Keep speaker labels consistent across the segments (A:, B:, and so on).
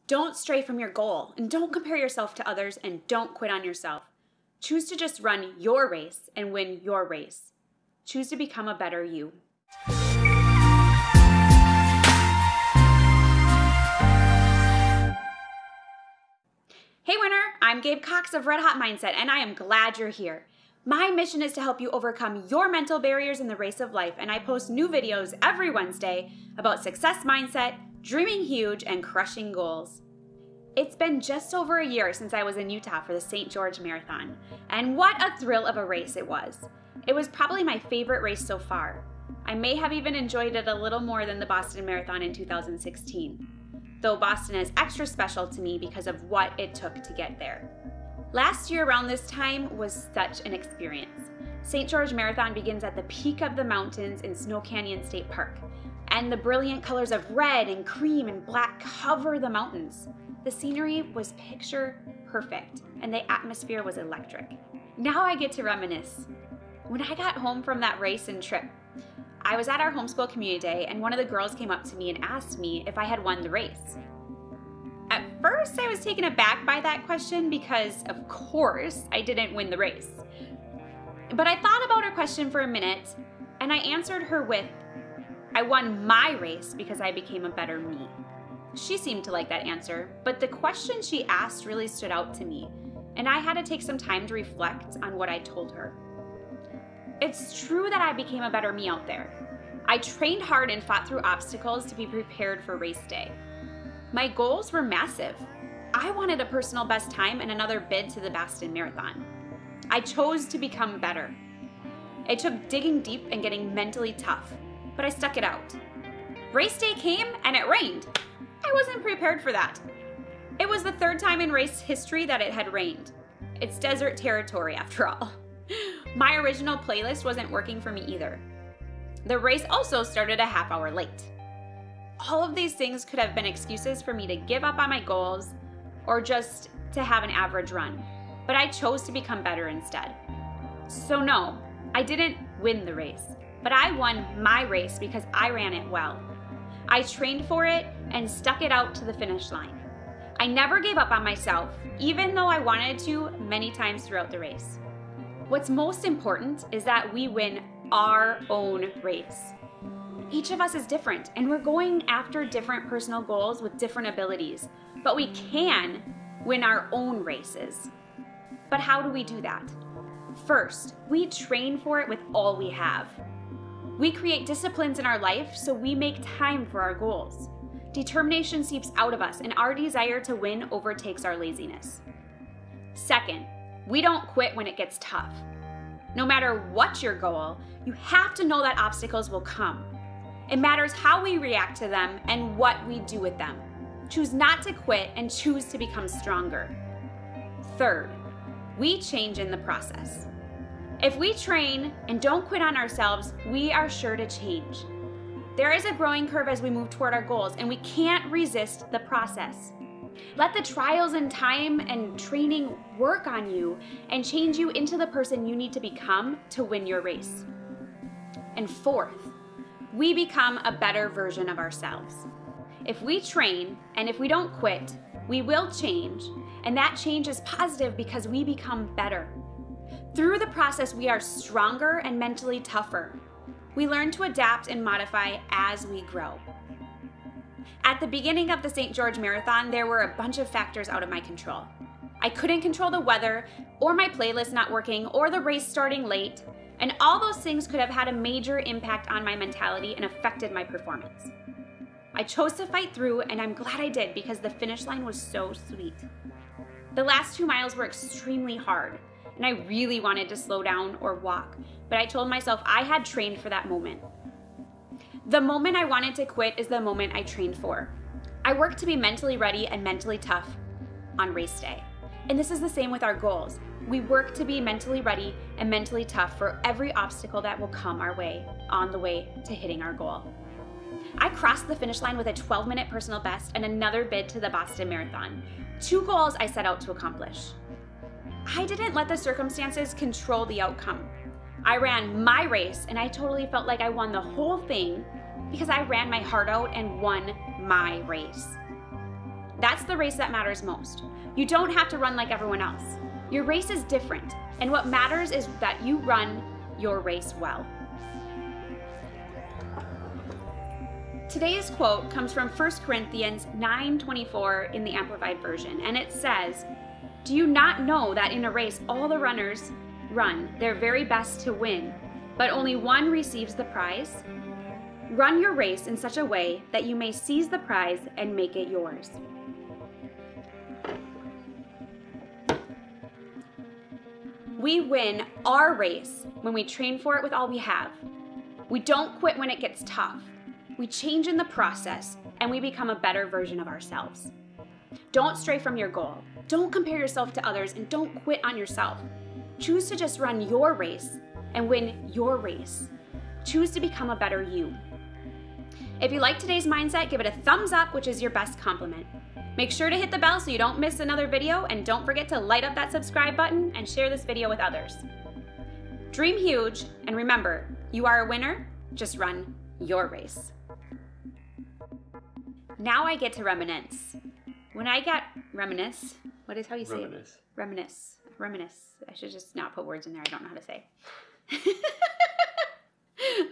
A: Don't stray from your goal, and don't compare yourself to others, and don't quit on yourself. Choose to just run your race and win your race. Choose to become a better you. Hey winner, I'm Gabe Cox of Red Hot Mindset, and I am glad you're here. My mission is to help you overcome your mental barriers in the race of life, and I post new videos every Wednesday about success mindset, dreaming huge, and crushing goals. It's been just over a year since I was in Utah for the St. George Marathon, and what a thrill of a race it was. It was probably my favorite race so far. I may have even enjoyed it a little more than the Boston Marathon in 2016, though Boston is extra special to me because of what it took to get there. Last year around this time was such an experience. St. George Marathon begins at the peak of the mountains in Snow Canyon State Park, and the brilliant colors of red and cream and black cover the mountains. The scenery was picture perfect, and the atmosphere was electric. Now I get to reminisce. When I got home from that race and trip, I was at our homeschool community day, and one of the girls came up to me and asked me if I had won the race. At first, I was taken aback by that question because, of course, I didn't win the race. But I thought about her question for a minute, and I answered her with, I won my race because I became a better me. She seemed to like that answer, but the question she asked really stood out to me, and I had to take some time to reflect on what I told her. It's true that I became a better me out there. I trained hard and fought through obstacles to be prepared for race day. My goals were massive. I wanted a personal best time and another bid to the Boston Marathon. I chose to become better. It took digging deep and getting mentally tough, but I stuck it out. Race day came and it rained. I wasn't prepared for that. It was the third time in race history that it had rained. It's desert territory after all. My original playlist wasn't working for me either. The race also started a half hour late. All of these things could have been excuses for me to give up on my goals or just to have an average run, but I chose to become better instead. So no, I didn't win the race, but I won my race because I ran it well. I trained for it and stuck it out to the finish line. I never gave up on myself, even though I wanted to many times throughout the race. What's most important is that we win our own race. Each of us is different, and we're going after different personal goals with different abilities, but we can win our own races. But how do we do that? First, we train for it with all we have. We create disciplines in our life so we make time for our goals. Determination seeps out of us, and our desire to win overtakes our laziness. Second, we don't quit when it gets tough. No matter what your goal, you have to know that obstacles will come. It matters how we react to them and what we do with them. Choose not to quit and choose to become stronger. Third, we change in the process. If we train and don't quit on ourselves, we are sure to change. There is a growing curve as we move toward our goals, and we can't resist the process. Let the trials and time and training work on you and change you into the person you need to become to win your race. And fourth, we become a better version of ourselves. If we train and if we don't quit, we will change, and that change is positive because we become better. Through the process, we are stronger and mentally tougher. We learn to adapt and modify as we grow. At the beginning of the St. George Marathon, there were a bunch of factors out of my control. I couldn't control the weather, or my playlist not working, or the race starting late, and all those things could have had a major impact on my mentality and affected my performance. I chose to fight through, and I'm glad I did because the finish line was so sweet. The last 2 miles were extremely hard, and I really wanted to slow down or walk, but I told myself I had trained for that moment. The moment I wanted to quit is the moment I trained for. I worked to be mentally ready and mentally tough on race day. And this is the same with our goals. We work to be mentally ready and mentally tough for every obstacle that will come our way on the way to hitting our goal. I crossed the finish line with a 12-minute personal best and another bid to the Boston Marathon, 2 goals I set out to accomplish. I didn't let the circumstances control the outcome. I ran my race, and I totally felt like I won the whole thing because I ran my heart out and won my race. That's the race that matters most. You don't have to run like everyone else. Your race is different, and what matters is that you run your race well. Today's quote comes from 1 Corinthians 9:24 in the Amplified Version, and it says, "Do you not know that in a race all the runners run their very best to win, but only one receives the prize? Run your race in such a way that you may seize the prize and make it yours." We win our race when we train for it with all we have. We don't quit when it gets tough. We change in the process, and we become a better version of ourselves. Don't stray from your goal. Don't compare yourself to others, and don't quit on yourself. Choose to just run your race and win your race. Choose to become a better you. If you like today's mindset, give it a thumbs up, which is your best compliment. Make sure to hit the bell so you don't miss another video, and don't forget to light up that subscribe button and share this video with others. Dream huge, and remember, you are a winner, just run your race. Now I get to reminisce. When I get reminisce, what is how you say it? Reminisce. Reminisce. I should just not put words in there I don't know how to say.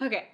A: Okay.